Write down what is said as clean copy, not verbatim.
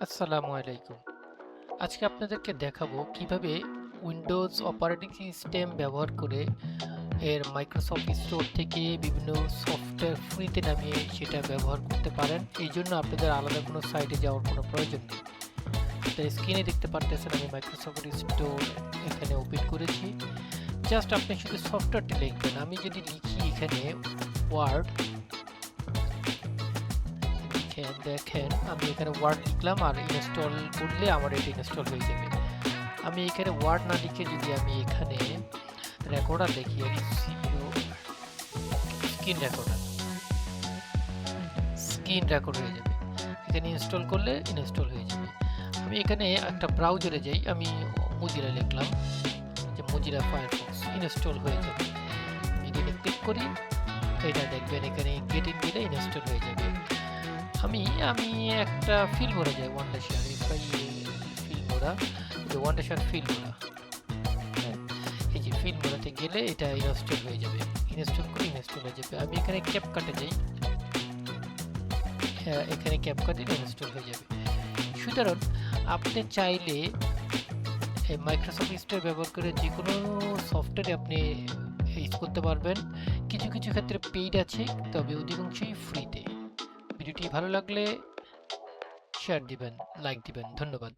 আসসালামু আলাইকুম। আজকে আপনাদেরকে দেখাবো কিভাবে উইন্ডোজ অপারেটিং সিস্টেম ব্যবহার করে মাইক্রোসফট স্টোর থেকে বিভিন্ন সফটওয়্যার ফ্রিতে নামিয়ে সেটা ব্যবহার করতে পারেন। এই জন্য আপনাদের আলাদা কোনো সাইটে যাওয়ার কোনো প্রয়োজন নেই। আপনারা স্ক্রিনে দেখতে পারতেছেন আমি মাইক্রোসফট স্টোর এখানে ওপেন করেছি। জাস্ট আপনি শুধু সফটওয়্যারটি লিখবেন। আমি যদি লিখি এখানে ওয়ার্ড, দেখেন আমি এখানে ওয়ার্ড লিখলাম আর ইনস্টল করলে আমার এটা ইনস্টল হয়ে যাবে। আমি এখানে ওয়ার্ড না লিখে যদি আমি এখানে রেকর্ডার দেখি, স্ক্রিন রেকর্ড হয়ে যাবে। এখানে ইনস্টল করলে ইনস্টল হয়ে যাবে। আমি এখানে একটা ব্রাউজারে যাই, আমি মজিলা লিখলাম যে মজিলা ফায়ারফক্স, ইনস্টল হয়ে যাবে। যদি ক্লিক করি এটা দেখবেন এখানে গেট ইন দিলে ইনস্টল হয়ে যাবে। আমি একটা ফিল্মোরা যাই, ওয়ান্ডারশেয়ার ফিল্মোরা, ওয়ান্ডারশেয়ার ফিল্মোরা, এই যে ফিল্মোরাতে গেলে এটা ইনস্টল হয়ে যাবে। ইনস্টল করে ইনস্টল হয়ে যাবে। আমি এখানে ক্যাপকাটে যাই, এখানে ক্যাপকাটে ইনস্টল হয়ে যাবে। সুতরাং আপনি চাইলে মাইক্রোসফট স্টোর ব্যবহার করে যে কোনো সফটওয়্যার আপনি ইউজ করতে পারবেন। কিছু কিছু ক্ষেত্রে পেইড আছে, তবে অধিকাংশই ফ্রিতে। ভিডিওটি ভালো লাগলে শেয়ার দিবেন, লাইক দিবেন। ধন্যবাদ।